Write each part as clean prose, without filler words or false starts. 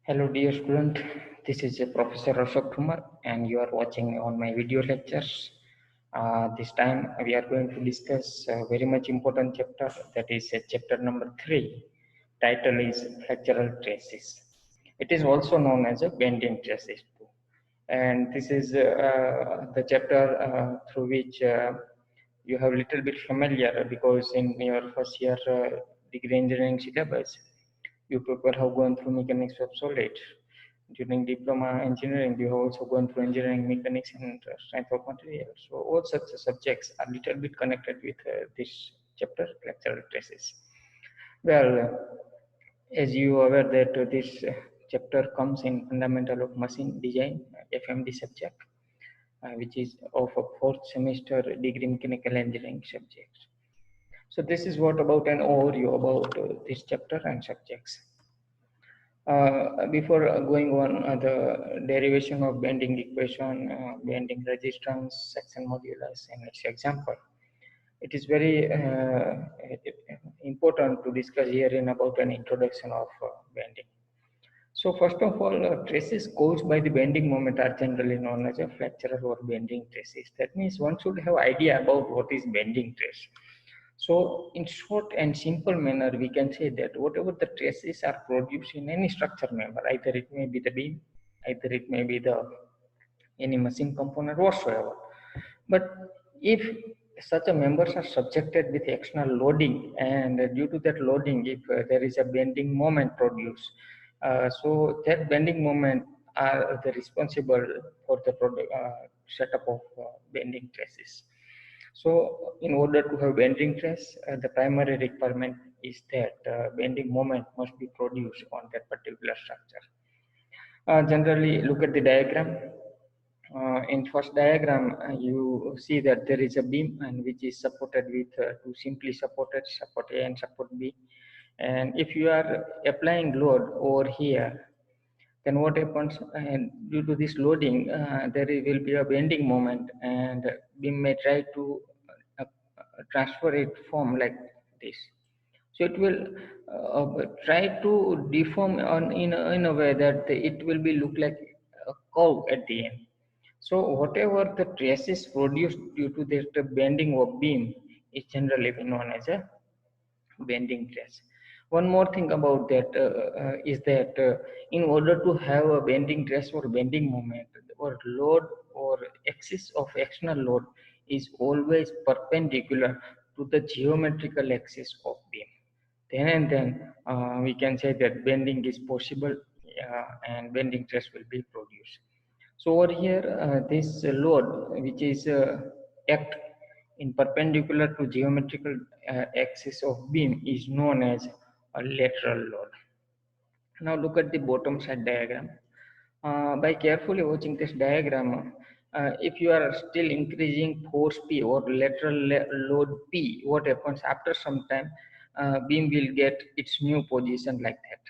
Hello, dear student. This is Professor Ashok Kumar, and you are watching me on my video lectures. This time, we are going to discuss a very much important chapter, that is chapter number 3. Title is Flexural Traces. It is also known as a bending traces too. And this is the chapter through which you have little bit familiar, because in your first year degree engineering syllabus, you people have gone through mechanics of solid. During diploma engineering, you have also gone through engineering mechanics and strength of materials. So all such subjects are little bit connected with this chapter, flexural traces. Well, as you are aware that this chapter comes in fundamental of machine design, FMD subject, which is of a fourth semester degree mechanical engineering subject. So this is what about an overview about this chapter and subjects. Before going on the derivation of bending equation, bending resistance, section modulus, and its example, it is very important to discuss here in about an introduction of bending. So first of all, traces caused by the bending moment are generally known as a flexural or bending traces. That means one should have idea about what is bending trace. So in short and simple manner, we can say that whatever the traces are produced in any structure member, either it may be the beam, either it may be the any machine component whatsoever. But if such a members are subjected with external loading, and due to that loading, if there is a bending moment produced, so that bending moment are the responsible for the product, setup of bending traces. So in order to have bending trace, the primary requirement is that bending moment must be produced on that particular structure. Generally, look at the diagram. In first diagram, you see that there is a beam and which is supported with two simply supported, support A and support B. And if you are applying load over here, then what happens? And due to this loading, there will be a bending moment, and beam may try to transfer it form like this. So it will try to deform in a way that it will be look like a curve at the end. So whatever the traces produced due to the bending of beam is generally known as a bending trace. One more thing about that is that in order to have a bending trace or bending moment, or load or axis of external load is always perpendicular to the geometrical axis of beam. Then and then we can say that bending is possible, and bending trace will be produced. So over here, this load, which is act in perpendicular to geometrical axis of beam, is known as a lateral load. Now look at the bottom side diagram. By carefully watching this diagram, if you are still increasing force P or load P, what happens after some time, beam will get its new position like that.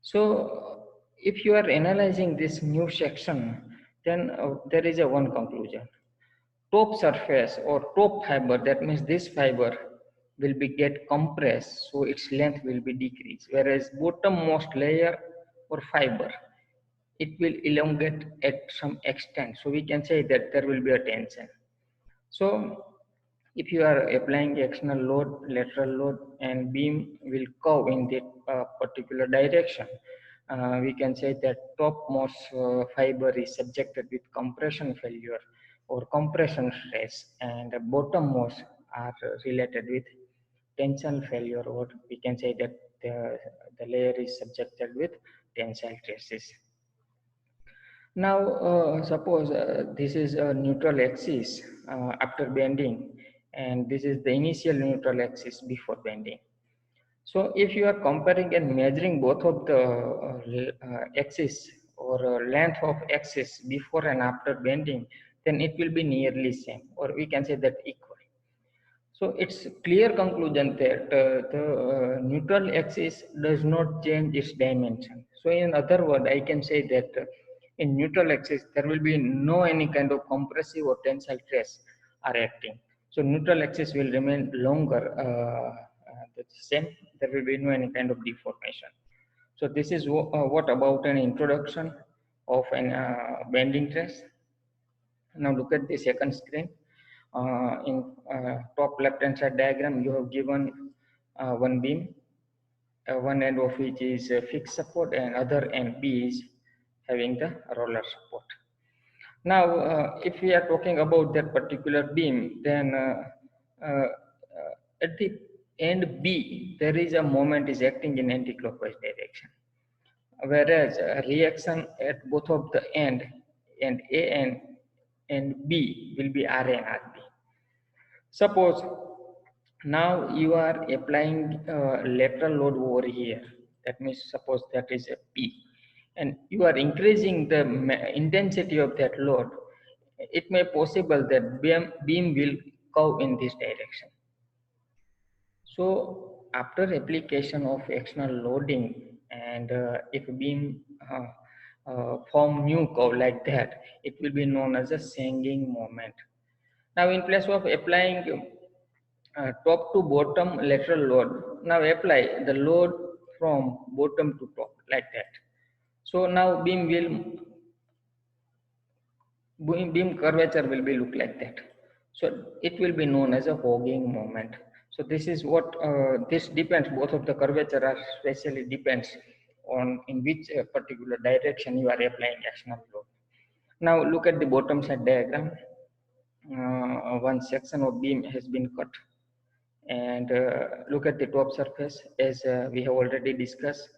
So if you are analyzing this new section, then there is a one conclusion. Top surface or top fiber, that means this fiber will be get compressed, so its length will be decreased, whereas bottommost layer or fiber, it will elongate at some extent. So we can say that there will be a tension. So if you are applying external load, lateral load, and beam will curve in that particular direction, we can say that topmost fiber is subjected with compression failure or compression stress, and the bottommost are related with tensile failure, or we can say that the layer is subjected with tensile stresses. Now, suppose this is a neutral axis after bending, and this is the initial neutral axis before bending. So, if you are comparing and measuring both of the axis or length of axis before and after bending, then it will be nearly same, or we can say that equal. So it's clear conclusion that the neutral axis does not change its dimension. So in other words, I can say that in neutral axis, there will be no any kind of compressive or tensile stress are acting. So neutral axis will remain longer, the same. There will be no any kind of deformation. So this is what about an introduction of an bending trace. Now look at the second screen. In top left hand side diagram, you have given one beam, one end of which is fixed support and other end B is having the roller support. Now, if we are talking about that particular beam, then uh, at the end B, there is a moment is acting in anti-clockwise direction, whereas reaction at both of the end and A and B will be RA and RB. Suppose now you are applying lateral load over here. That means suppose that is a P, and you are increasing the intensity of that load. It may possible that beam will curve in this direction. So after application of external loading, and if beam form new curve like that, it will be known as a sagging moment. Now in place of applying top to bottom lateral load, now apply the load from bottom to top like that. So now beam curvature will be look like that. So it will be known as a hogging moment. So this is what this depends, both of the curvature are specially depends on in which particular direction you are applying external load. Now look at the bottom side diagram. One section of beam has been cut, and look at the top surface. As we have already discussed,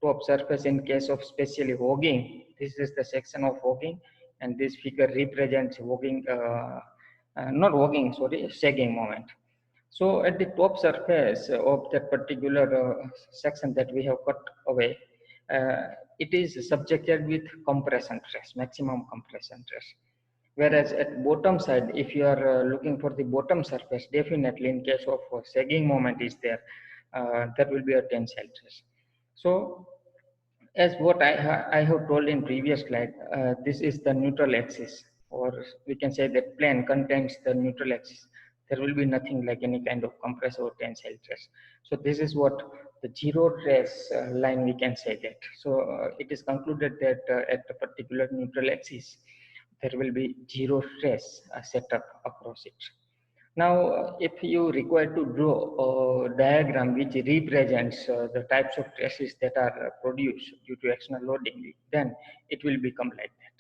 top surface in case of specially hogging, this is the section of hogging, and this figure represents hogging, not hogging, sorry, sagging moment. So at the top surface of that particular section that we have cut away, uh, it is subjected with compression stress, maximum compression stress. Whereas at bottom side, if you are looking for the bottom surface, definitely in case of sagging moment is there, that will be a tensile stress. So as what I have told in previous slide, this is the neutral axis, or we can say that plane contains the neutral axis. There will be nothing like any kind of compressive or tensile stress. So this is what the zero stress line we can say that. So it is concluded that at a particular neutral axis, there will be zero stress set up across it. Now, if you require to draw a diagram which represents the types of stresses that are produced due to external loading, then it will become like that.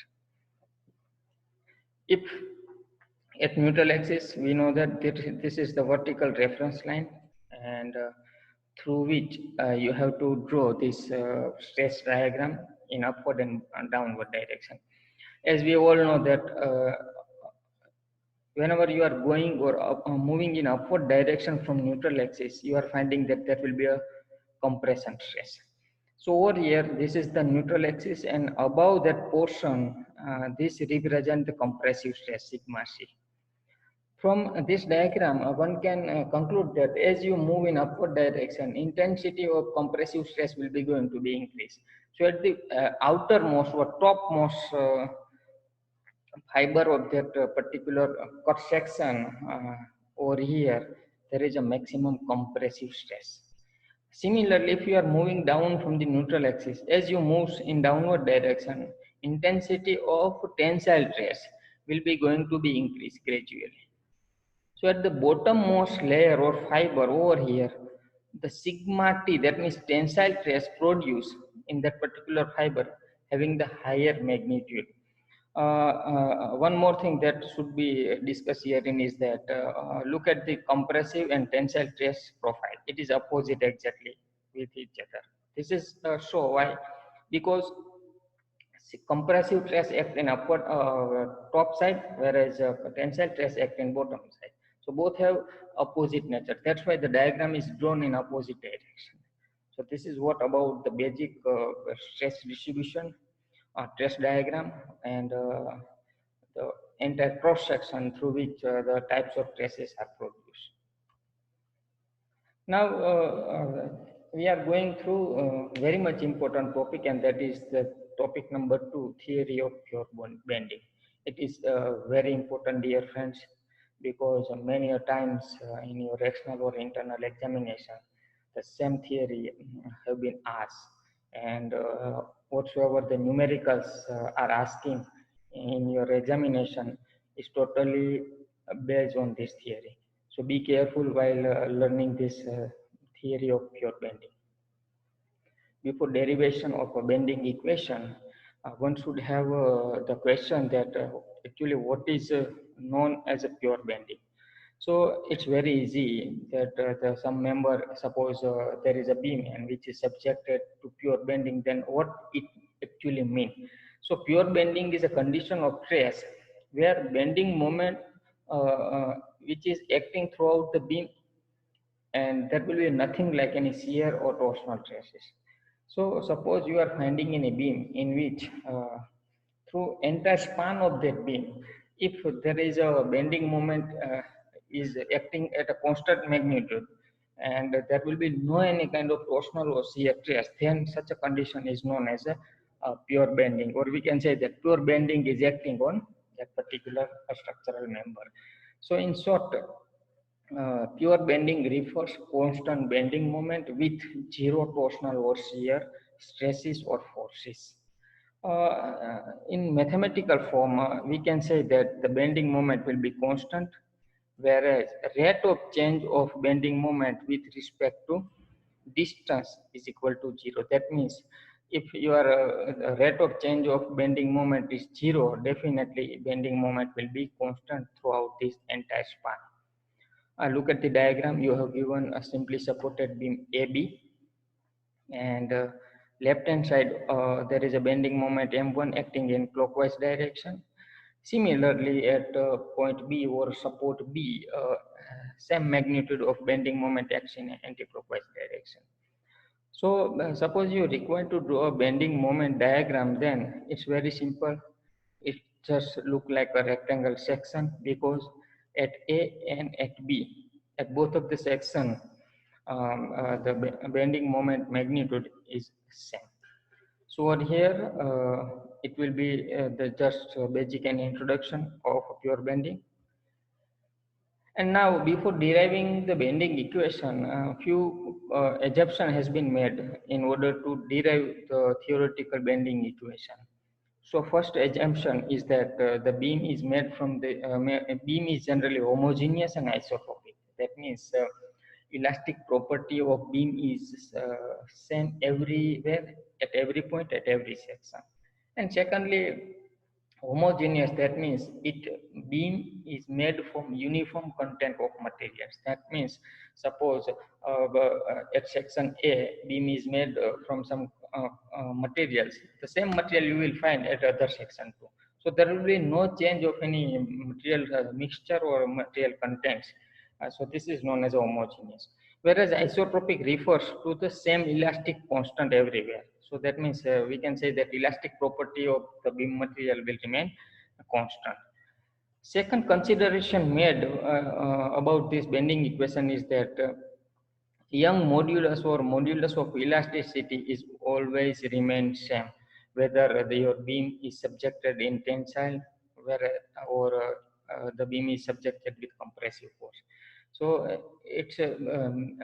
If at neutral axis, we know that this is the vertical reference line, and through which you have to draw this stress diagram in upward and downward direction. As we all know that whenever you are going or moving in upward direction from neutral axis, you are finding that there will be a compression stress. So over here, this is the neutral axis, and above that portion, this represents the compressive stress, sigma C. From this diagram, one can conclude that as you move in upward direction, intensity of compressive stress will be going to be increased. So at the outermost or topmost fiber of that particular cut section over here, there is a maximum compressive stress. Similarly, if you are moving down from the neutral axis, as you move in downward direction, intensity of tensile stress will be going to be increased gradually. So at the bottommost layer or fiber over here, the sigma T, that means tensile stress produced in that particular fiber, having the higher magnitude. One more thing that should be discussed here is that look at the compressive and tensile stress profile. It is opposite exactly with each other. This is so why, because compressive stress act in upward top side, whereas tensile stress act in bottom side. So both have opposite nature. That's why the diagram is drawn in opposite direction. So this is what about the basic stress distribution, stress diagram, and the entire cross section through which the types of stresses are produced. Now we are going through a very much important topic, and that is the topic number 2, theory of pure bending. It is very important, dear friends, because many a times in your external or internal examination, the same theory have been asked, and whatsoever the numericals are asking in your examination is totally based on this theory. So be careful while learning this theory of pure bending. Before derivation of a bending equation, one should have the question that actually what is known as a pure bending. So it's very easy that some member, suppose there is a beam and which is subjected to pure bending, then what it actually means. So pure bending is a condition of stress where bending moment which is acting throughout the beam, and there will be nothing like any shear or torsional stresses. So suppose you are finding in a beam in which through entire span of that beam, if there is a bending moment is acting at a constant magnitude and there will be no any kind of torsional or shear stress, then such a condition is known as a pure bending, or we can say that pure bending is acting on that particular structural member. So in short, pure bending refers constant bending moment with zero torsional or shear stresses or forces. In mathematical form, we can say that the bending moment will be constant, whereas rate of change of bending moment with respect to distance is equal to zero. That means if your rate of change of bending moment is zero, definitely bending moment will be constant throughout this entire span. Look at the diagram. You have given a simply supported beam AB, and left hand side there is a bending moment M1 acting in clockwise direction. Similarly, at point B or support B, same magnitude of bending moment acts in anti-clockwise direction. So suppose you require to draw a bending moment diagram, then it's very simple. It just look like a rectangle section, because at A and at B, at both of the section, the bending moment magnitude is same. So over here, it will be the just basic and introduction of pure bending. And now, before deriving the bending equation, a few assumption has been made in order to derive the theoretical bending equation. So first assumption is that the beam is made from the beam is generally homogeneous and isotropic. That means elastic property of beam is same everywhere, at every point, at every section. And secondly, homogeneous, that means it beam is made from uniform content of materials. That means suppose at section A beam is made from some materials, the same material you will find at other section too. So there will be no change of any material mixture or material contents. So this is known as homogeneous, whereas isotropic refers to the same elastic constant everywhere. So that means we can say that elastic property of the beam material will remain constant. Second consideration made about this bending equation is that Young modulus or modulus of elasticity is always remain same, whether your beam is subjected in tensile or the beam is subjected with compressive force. So it's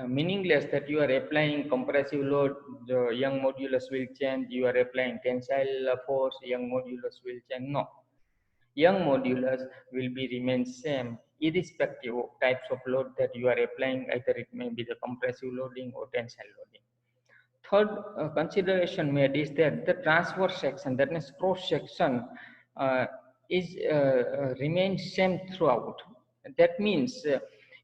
meaningless that you are applying compressive load, the Young modulus will change. You are applying tensile force, Young modulus will change. No, Young modulus will be remain same irrespective of types of load that you are applying, either it may be the compressive loading or tensile loading. Third consideration made is that the transverse section, that means cross section, uh, is remains same throughout. That means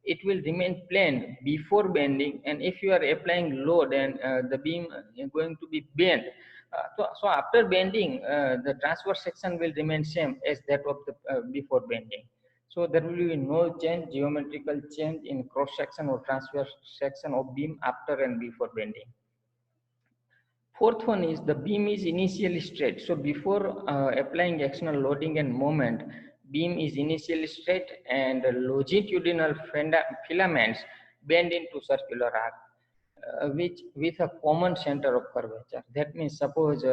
it will remain plane before bending, and if you are applying load and the beam is going to be bent, so after bending, the transverse section will remain same as that of the before bending. So there will be no change, geometrical change in cross section or transverse section of beam after and before bending. Fourth one is the beam is initially straight. So before applying external loading and moment, beam is initially straight and longitudinal filaments bend into circular arc, which with a common center of curvature. That means suppose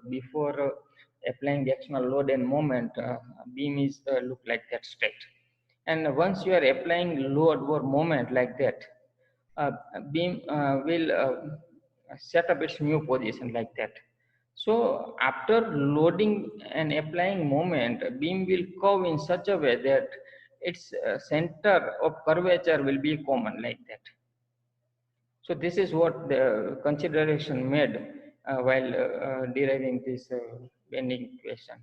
before applying the external load and moment, beam is look like that straight. And once you are applying load or moment like that, beam will set up its new position like that. So after loading and applying moment, beam will curve in such a way that its center of curvature will be common like that. So this is what the consideration made while deriving this bending equation.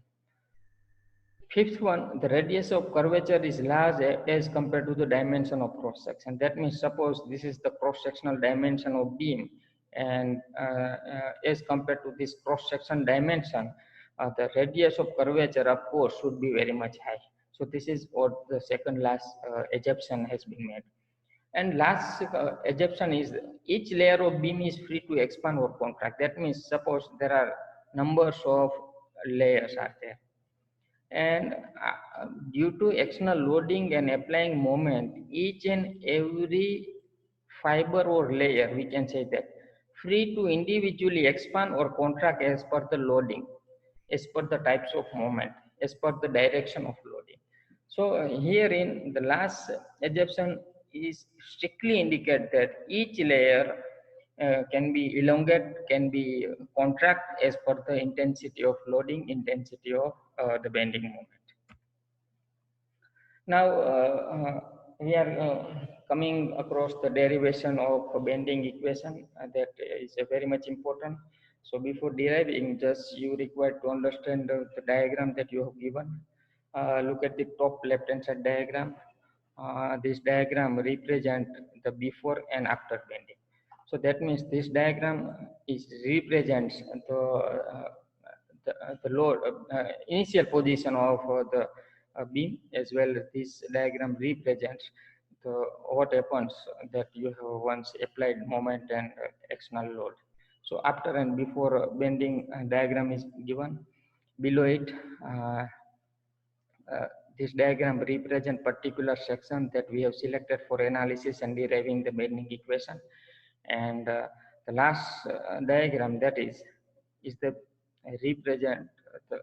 Fifth one, the radius of curvature is large as compared to the dimension of cross section. That means suppose this is the cross sectional dimension of beam, and as compared to this cross section dimension, the radius of curvature of course should be very much high. So this is what the second last assumption has been made. And last assumption is each layer of beam is free to expand or contract. That means suppose there are numbers of layers are there, and due to external loading and applying moment, each and every fiber or layer, we can say that, free to individually expand or contract as per the loading, as per the types of moment, as per the direction of loading. So here in the last assumption is strictly indicate that each layer can be elongate, can be contract as per the intensity of loading, intensity of the bending moment. Now we are coming across the derivation of bending equation that is very much important. So before deriving, just you require to understand the diagram that you have given. Look at the top left hand side diagram. This diagram represent the before and after bending. So that means this diagram is represents the load initial position of the beam, as well as this diagram represents the what happens that you have once applied moment and external load. So after and before bending diagram is given below it. Uh, this diagram represents particular section that we have selected for analysis and deriving the bending equation, and the last diagram that is the represent the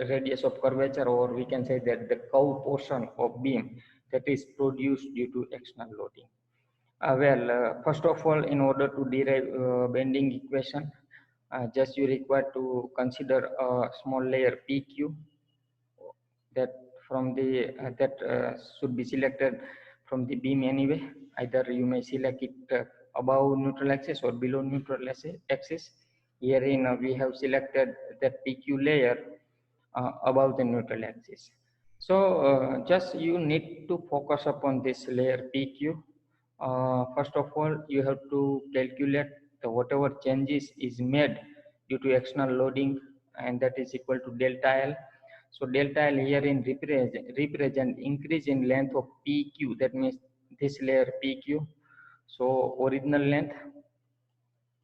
radius of curvature, or we can say that the curve portion of beam that is produced due to external loading. First of all, in order to derive bending equation, just you require to consider a small layer PQ that from the should be selected from the beam anyway. Either you may select it above neutral axis or below neutral axis. Herein we have selected that PQ layer above the neutral axis. So just you need to focus upon this layer PQ. First of all, you have to calculate the whatever changes is made due to external loading, and that is equal to delta L. So delta L here in represent increase in length of PQ. That means this layer PQ. So original length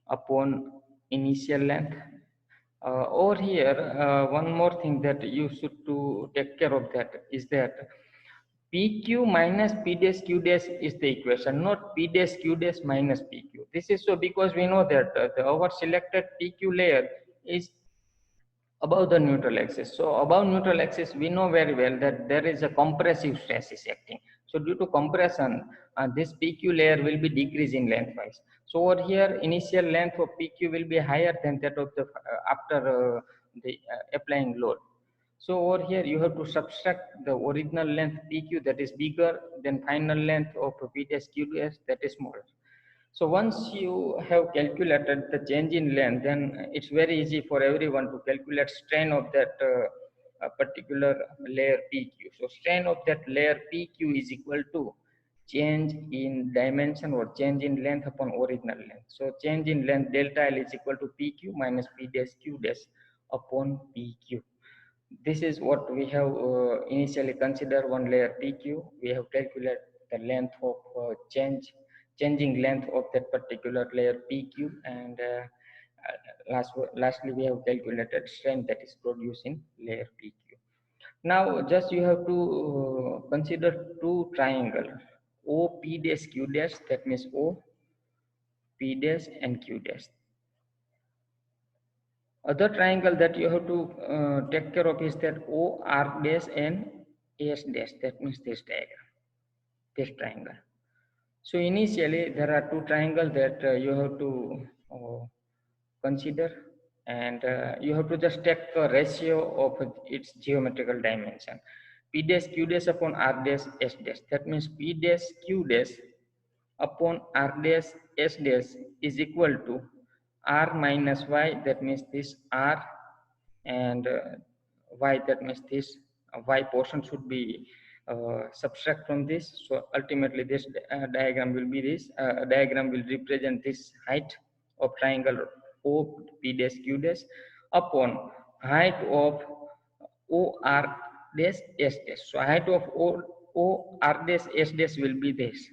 upon initial length. Over here, one more thing that you should to take care of that is that PQ minus P dash Q dash is the equation, not P dash Q dash minus PQ. This is so because we know that our selected PQ layer is above the neutral axis. So above neutral axis, we know very well that there is a compressive stress is acting. So due to compression, this PQ layer will be decreased in lengthwise. So over here, initial length of PQ will be higher than that of the after the applying load. So over here, you have to subtract the original length PQ that is bigger than final length of P dash Q dash that is smaller. So once you have calculated the change in length, then it's very easy for everyone to calculate strain of that particular layer PQ. So strain of that layer PQ is equal to change in dimension or change in length upon original length. So change in length delta L is equal to PQ minus P dash Q dash upon PQ. This is what we have initially considered one layer PQ. We have calculated the length of changing length of that particular layer PQ, and lastly we have calculated strain that is produced in layer PQ. Now just you have to consider two triangle OP dash Q dash, that means O P dash and Q dash. Other triangle that you have to take care of is that OR dash and AS dash, that means this diagram, this triangle. So initially there are two triangles that you have to consider, and you have to just take a ratio of its geometrical dimension. P dash Q dash upon R dash S dash. That means P dash Q dash upon R dash S dash is equal to R minus Y. That means this R, and Y, that means this Y portion should be subtract from this. So ultimately this diagram will be this diagram will represent this height of triangle O P dash Q dash upon height of O R dash S dash. So height of O R dash S dash will be this.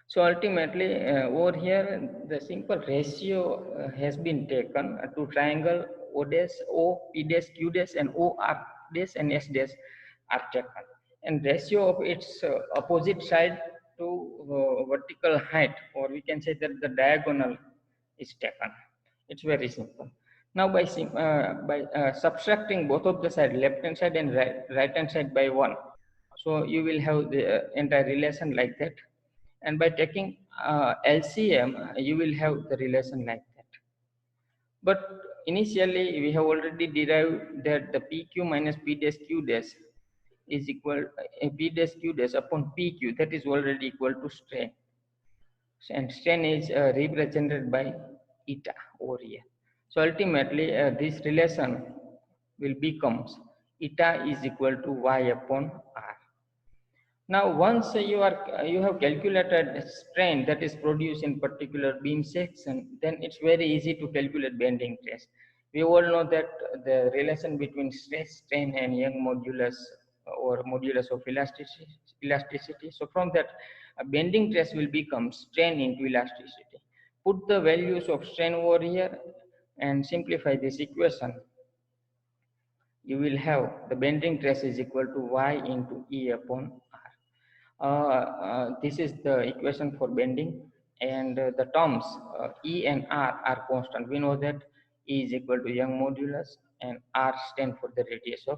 So ultimately, over here, the simple ratio has been taken to triangle O dash, O, P dash, Q dash, and O, R dash, and S dash are taken. And ratio of its opposite side to vertical height, or we can say that the diagonal is taken. It's very simple. Now by subtracting both of the side, left hand side and right hand side by 1, so you will have the entire relation like that. And by taking LCM, you will have the relation like that. But initially, we have already derived that the PQ minus P dash Q dash is equal P dash Q dash upon PQ. That is already equal to strain, and strain is represented by eta over here. So ultimately, this relation will becomes eta is equal to Y upon R. Now, once you have calculated strain that is produced in particular beam section, then it's very easy to calculate bending stress. We all know that the relation between stress, strain, and Young modulus or modulus of elasticity. So from that, a bending stress will become strain into elasticity. Put the values of strain over here and simplify this equation. You will have the bending stress is equal to Y into E upon this is the equation for bending, and the terms E and R are constant. We know that E is equal to Young modulus and R stand for the radius of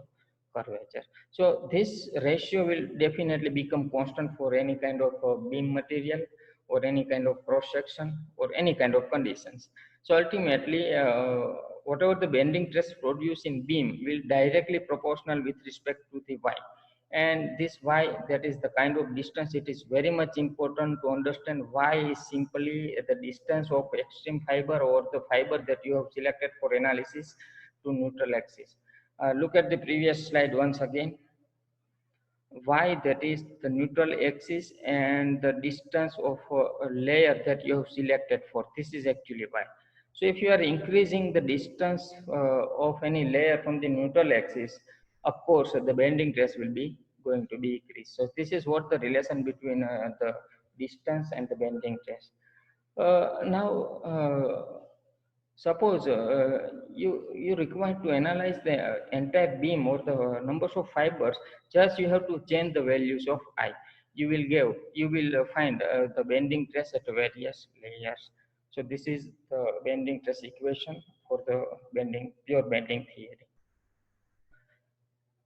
curvature. So this ratio will definitely become constant for any kind of beam material or any kind of cross section or any kind of conditions. So ultimately, whatever the bending stress produced in beam will directly proportional with respect to the Y. And this Y, that is the kind of distance, it is very much important to understand. Y is simply the distance of extreme fiber or the fiber that you have selected for analysis to neutral axis. Look at the previous slide once again. Y, that is the neutral axis, and the distance of a layer that you have selected for, this is actually Y. So if you are increasing the distance of any layer from the neutral axis, of course the bending stress will be going to be increased. So this is what the relation between the distance and the bending stress. Now suppose you require to analyze the entire beam or the numbers of fibers. Just you have to change the values of I. You will find the bending stress at various layers. So this is the bending stress equation for the pure bending theory.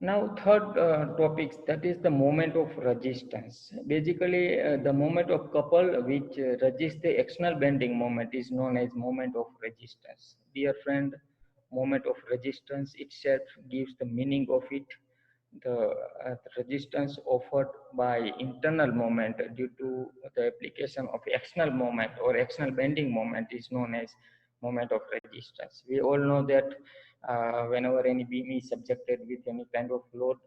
Now, third topics, that is the moment of resistance. Basically, the moment of couple which resists the external bending moment is known as moment of resistance. Dear friend, moment of resistance itself gives the meaning of it. The resistance offered by internal moment due to the application of external moment or external bending moment is known as moment of resistance. We all know that whenever any beam is subjected with any kind of load,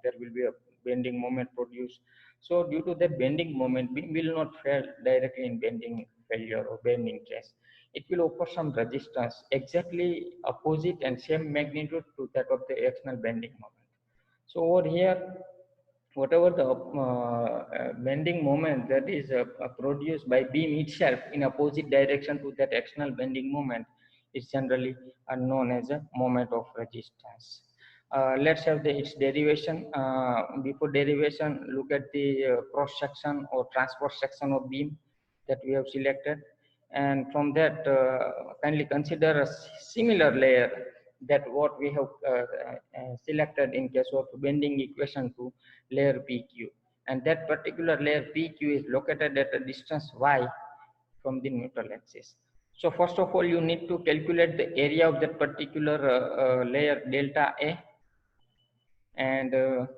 there will be a bending moment produced. So due to that bending moment, beam will not fail directly in bending failure or bending stress. It will offer some resistance exactly opposite and same magnitude to that of the external bending moment. So over here, whatever the bending moment that is produced by beam itself in opposite direction to that external bending moment is generally known as a moment of resistance. Let's have its derivation. Before derivation, look at the cross section or transverse section of beam that we have selected, and from that kindly consider a similar layer that what we have selected in case of bending equation to layer PQ, and that particular layer PQ is located at a distance y from the neutral axis. So first of all, you need to calculate the area of that particular layer delta A, and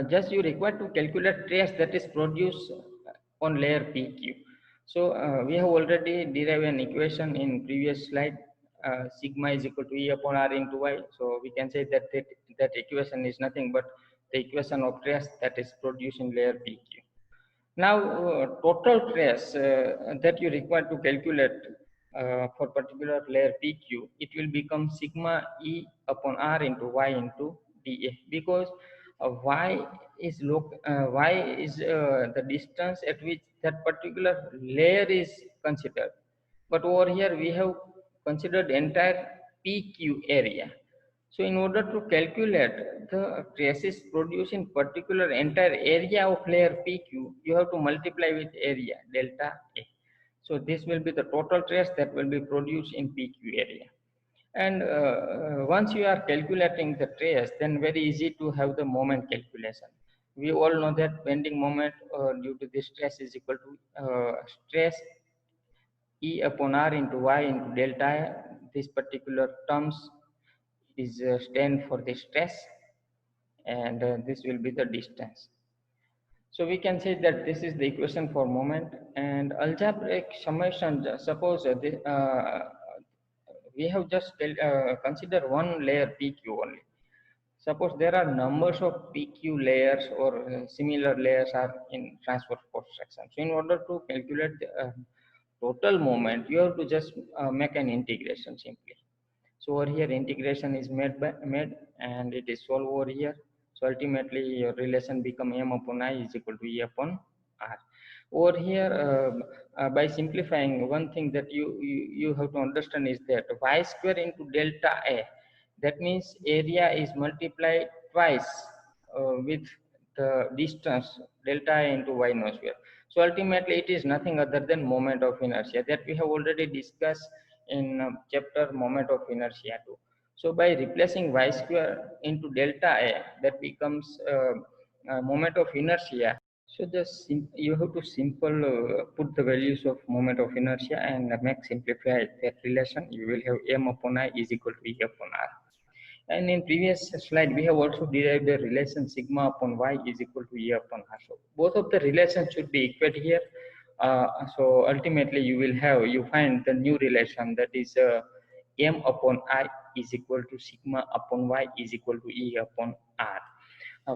just you require to calculate trace that is produced on layer PQ. So we have already derived an equation in previous slide. Sigma is equal to E upon R into Y. So we can say that that equation is nothing but the equation of trace that is produced in layer PQ. Now, total trace that you require to calculate for particular layer PQ, it will become sigma E upon R into Y into dA, because y is the distance at which that particular layer is considered, but over here we have considered entire PQ area. So in order to calculate the traces produced in particular entire area of layer PQ, you have to multiply with area delta A. So this will be the total trace that will be produced in PQ area. And once you are calculating the trace, then very easy to have the moment calculation. We all know that bending moment due to this stress is equal to stress E upon R into Y into delta A. This particular terms is stand for the stress, and this will be the distance. So we can say that this is the equation for moment. And algebraic summation, suppose we have just consider one layer PQ only. Suppose there are numbers of PQ layers or similar layers are in transverse force section. So in order to calculate the total moment, you have to just make an integration simply. So over here integration is made and it is solved over here. So ultimately your relation become M upon I is equal to E upon R. Over here by simplifying, one thing that you have to understand is that y square into delta A, that means area is multiplied twice with the distance delta A into y no square. So ultimately it is nothing other than moment of inertia that we have already discussed in chapter moment of inertia 2. So by replacing y square into delta A, that becomes moment of inertia. So just you have to simple put the values of moment of inertia and make simplify that relation. You will have M upon I is equal to E upon R. And in previous slide, we have also derived the relation sigma upon y is equal to E upon R. So both of the relations should be equal here. So ultimately you find the new relation, that is M upon I is equal to sigma upon y is equal to E upon R.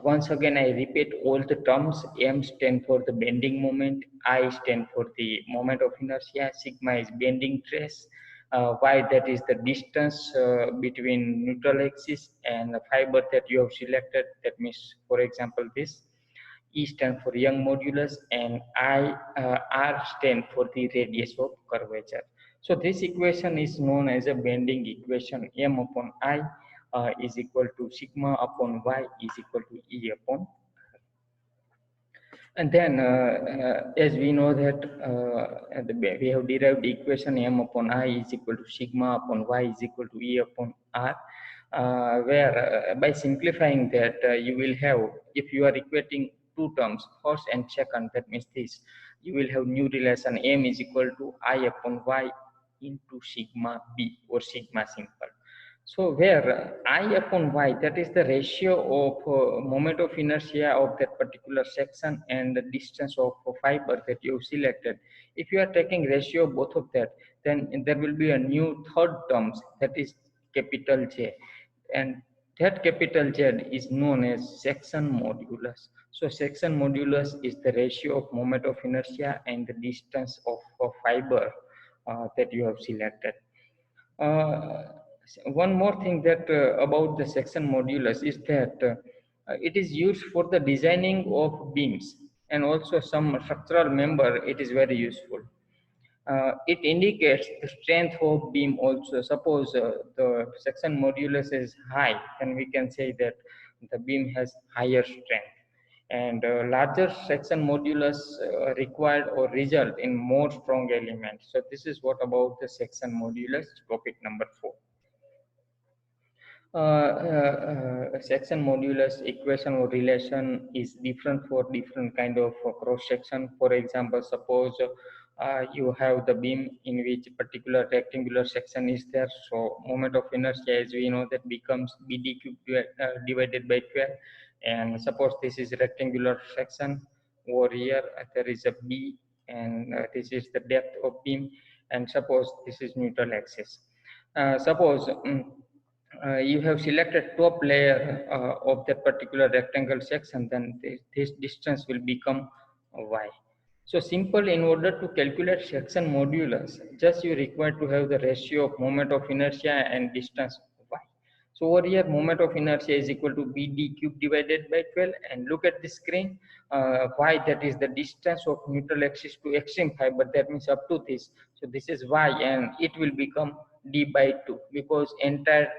Once again, I repeat all the terms. M stand for the bending moment, I stand for the moment of inertia, sigma is bending trace, y that is the distance between neutral axis and the fiber that you have selected. That means, for example, this E stand for Young modulus, and R stand for the radius of curvature. So this equation is known as a bending equation. M upon I is equal to sigma upon y is equal to E upon. And then as we know that we have derived the equation M upon I is equal to sigma upon y is equal to E upon R, where by simplifying that you will have, if you are equating two terms, first and second, that means this, you will have new relation M is equal to I upon y into sigma B or sigma simple. So where I upon y, that is the ratio of moment of inertia of that particular section and the distance of fiber that you selected. If you are taking ratio of both of that, then there will be a new third terms, that is capital J, and that capital Z is known as section modulus. So section modulus is the ratio of moment of inertia and the distance of fiber that you have selected. One more thing that about the section modulus is that it is used for the designing of beams, and also some structural member it is very useful. It indicates the strength of beam also. Suppose the section modulus is high, then we can say that the beam has higher strength, and larger section modulus required or result in more strong elements. So this is what about the section modulus, topic number 4. Section modulus equation or relation is different for different kind of cross section. For example, suppose you have the beam in which particular rectangular section is there, so moment of inertia, as we know, that becomes BD cube divided by 12. And suppose this is rectangular section, over here there is a B, and this is the depth of beam, and suppose this is neutral axis. Suppose you have selected top layer of that particular rectangle section, then this distance will become y. So simple, in order to calculate section modulus, just you require to have the ratio of moment of inertia and distance y. So over here, moment of inertia is equal to BD cube divided by 12, and look at the screen, y, that is the distance of neutral axis to extreme fiber, that means up to this. So this is y, and it will become d by 2, because entire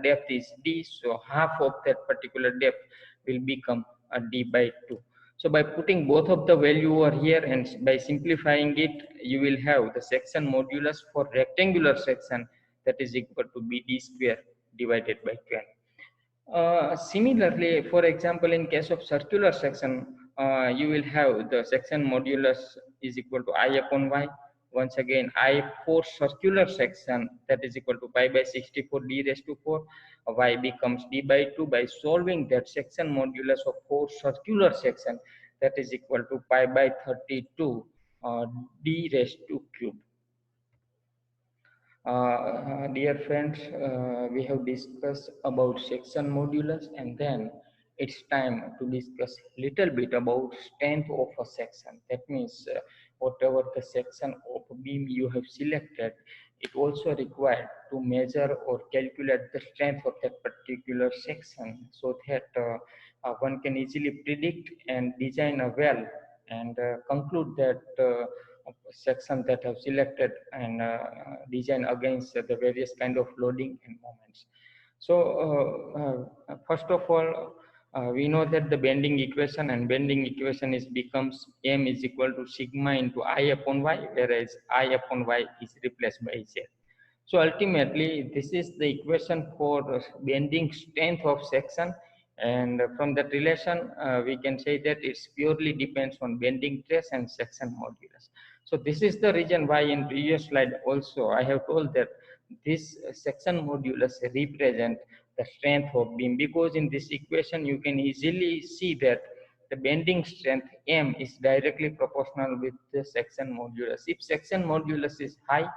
depth is d, so half of that particular depth will become a d by 2. So by putting both of the value over here and by simplifying it, you will have the section modulus for rectangular section, that is equal to BD square divided by 12. Similarly, for example, in case of circular section, you will have the section modulus is equal to I upon y. Once again, I for circular section, that is equal to pi by 64 d raised to 4. Y becomes d by 2. By solving that, section modulus of 4 circular section, that is equal to pi by 32 d raised to cube. Dear friends, we have discussed about section modulus, and then it's time to discuss little bit about strength of a section. That means whatever the section of beam you have selected, it also required to measure or calculate the strength of that particular section, so that one can easily predict and design a well, and conclude that section that have selected and design against the various kind of loading and moments. So first of all, we know that the bending equation, and bending equation is becomes m is equal to sigma into I upon y, whereas I upon y is replaced by z. So ultimately, this is the equation for bending strength of section, and from that relation, we can say that it's purely depends on bending stress and section modulus. So this is the reason why in previous slide also I have told that this section modulus represent the strength of beam, because in this equation you can easily see that the bending strength M is directly proportional with the section modulus. If section modulus is high,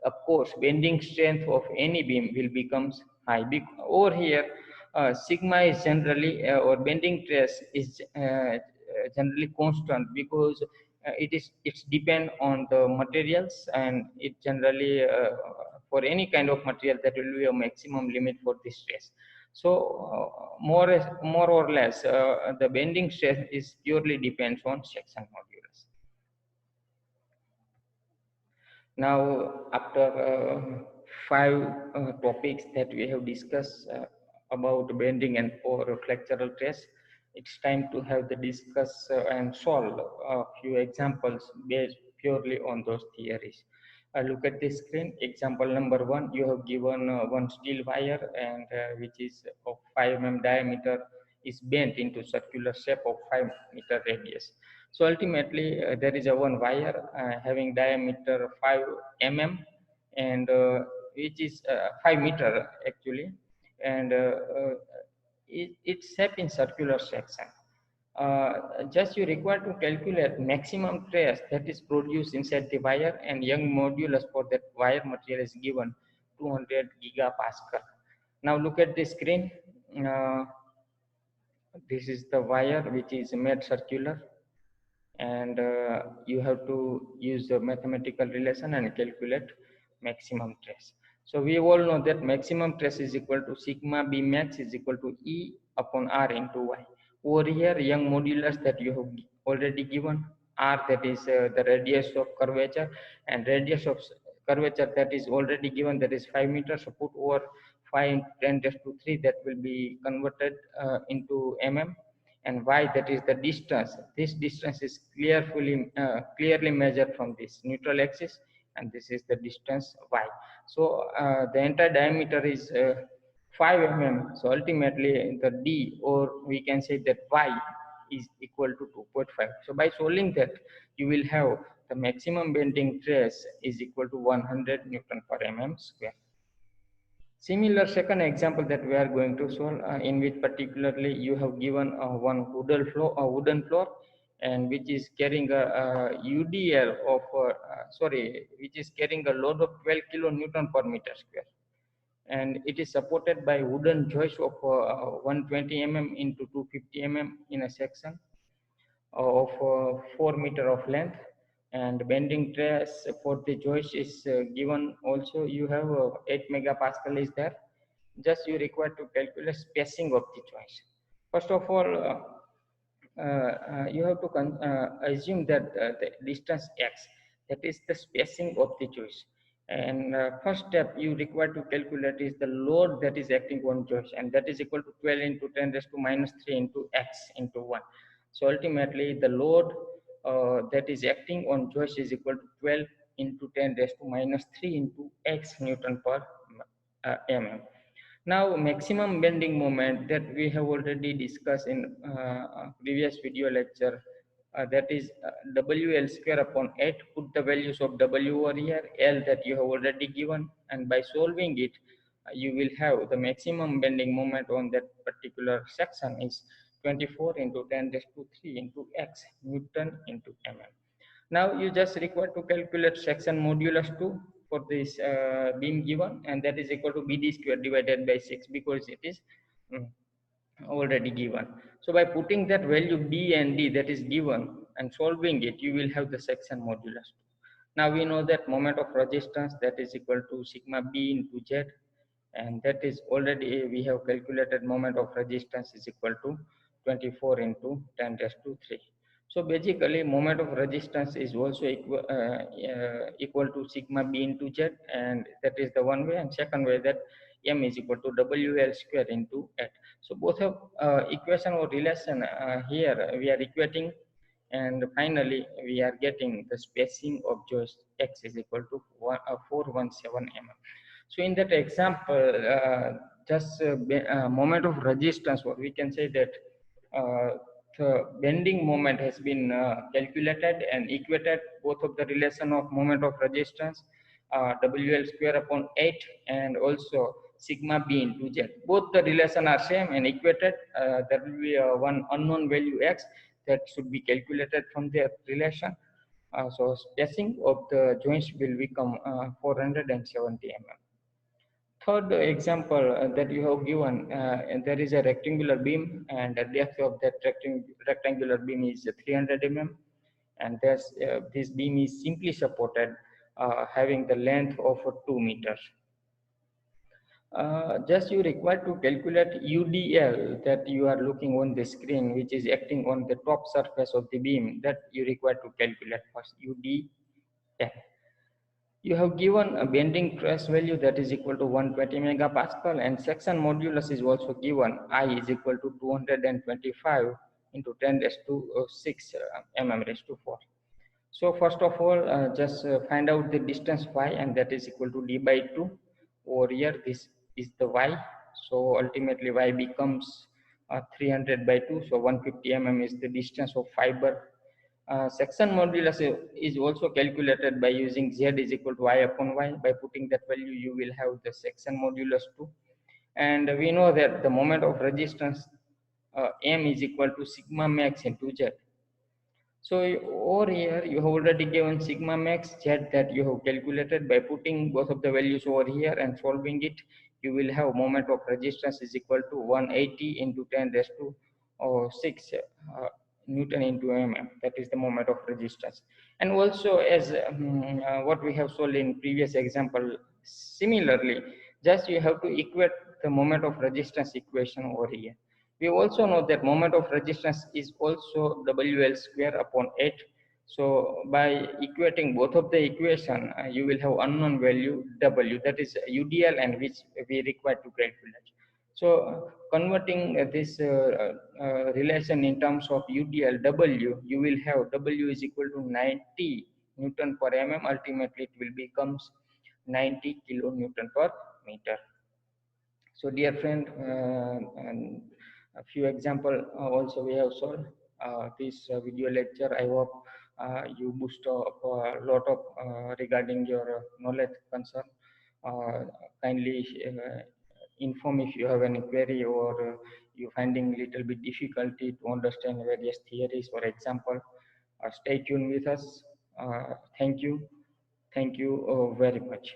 of course bending strength of any beam will becomes high. Over here, sigma is generally or bending stress is generally constant, because it's depend on the materials, and it generally for any kind of material that will be a maximum limit for this stress. So more or less the bending stress is purely depends on section modulus. Now, after five topics that we have discussed about bending and for flexural stress, it's time to have the discuss and solve a few examples based purely on those theories. Look at the screen. Example number 1, you have given one steel wire, and which is of 5 mm diameter, is bent into circular shape of 5-meter radius. So ultimately, there is a one wire having diameter 5 mm, and which is 5 meter actually, and it's set in circular section. Just you require to calculate maximum stress that is produced inside the wire, and Young modulus for that wire material is given 200 gigapascal. Now look at the screen. This is the wire which is made circular, and you have to use the mathematical relation and calculate maximum stress. So we all know that maximum stress is equal to sigma B max is equal to E upon R into Y. Over here, Young modulus that you have already given, R that is the radius of curvature, and radius of curvature that is already given, that is 5 meters. So put over 5 10 to 3, that will be converted into mm, and y, that is the distance. This distance is clearly measured from this neutral axis, and this is the distance y. So the entire diameter is 5 mm. So ultimately the D, or we can say that Y, is equal to 2.5. So by solving that, you will have the maximum bending stress is equal to 100 Newton per mm square. Similar second example that we are going to solve, in which particularly you have given one wooden floor, and which is carrying a UDL of which is carrying a load of 12 kilonewton per meter square, and it is supported by wooden joist of 120 mm into 250 mm in a section of 4 meter of length, and bending stress for the joist is given. Also you have 8 megapascal is there. Just you require to calculate spacing of the joist. First of all, you have to assume that the distance x, that is the spacing of the joist, and first step you require to calculate is the load that is acting on joist, and that is equal to 12 into 10 raised to minus 3 into x into 1. So ultimately the load that is acting on joist is equal to 12 into 10 raised to minus 3 into x Newton per mm. Now, maximum bending moment that we have already discussed in previous video lecture, that is WL square upon 8. Put the values of W over here, L that you have already given, and by solving it, you will have the maximum bending moment on that particular section is 24 into 10 raised to 3 into x Newton into mm. Now you just require to calculate section modulus 2 for this beam given, and that is equal to BD square divided by 6, because it is mm, already given. So by putting that value B and D that is given and solving it, you will have the section modulus 2. Now we know that moment of resistance, that is equal to sigma B into Z, and that is already we have calculated moment of resistance is equal to 24 into 10 raised to 3. So basically moment of resistance is also equal to sigma B into Z, and that is the one way, and second way that M is equal to WL square into 8. So both of equation or relation here we are equating, and finally we are getting the spacing of joist X is equal to 417 mm. So in that example, just moment of resistance, or we can say that uh, the bending moment has been calculated and equated both of the relation of moment of resistance, WL square upon 8, and also sigma B into Z. Both the relation are same and equated. There will be one unknown value X that should be calculated from the relation. So spacing of the joints will become 470 mm. Third example that you have given, and there is a rectangular beam, and the depth of that rectangular beam is 300 mm, and this beam is simply supported having the length of 2 meters. Just you require to calculate UDL that you are looking on the screen, which is acting on the top surface of the beam, that you require to calculate first UDL. You have given a bending stress value that is equal to 120 megapascal, and section modulus is also given. I is equal to 225 into 10 raised to 6 mm raised to 4. So first of all, just find out the distance y, and that is equal to d by 2. Over here, this is the y. So ultimately y becomes 300 by 2. So 150 mm is the distance of fiber. Section modulus is also calculated by using z is equal to y upon y. By putting that value, you will have the section modulus 2. And we know that the moment of resistance m is equal to sigma max into z. So over here, you have already given sigma max z that you have calculated. By putting both of the values over here and solving it, you will have moment of resistance is equal to 180 into 10 raised to 6 Newton into mm. That is the moment of resistance. And also, as what we have solved in previous example, similarly, just you have to equate the moment of resistance equation over here. We also know that moment of resistance is also WL square upon 8. So by equating both of the equation, you will have unknown value W, that is UDL, and which we require to calculate. So converting this relation in terms of UDL W, you will have W is equal to 90 Newton per mm. Ultimately, it will becomes 90 kilonewton per meter. So dear friend, and a few example also we have solved this video lecture. I hope you boost up a lot of regarding your knowledge concern. Uh, Kindly inform if you have any query or you finding little bit difficulty to understand various theories or example. Stay tuned with us. Thank you very much.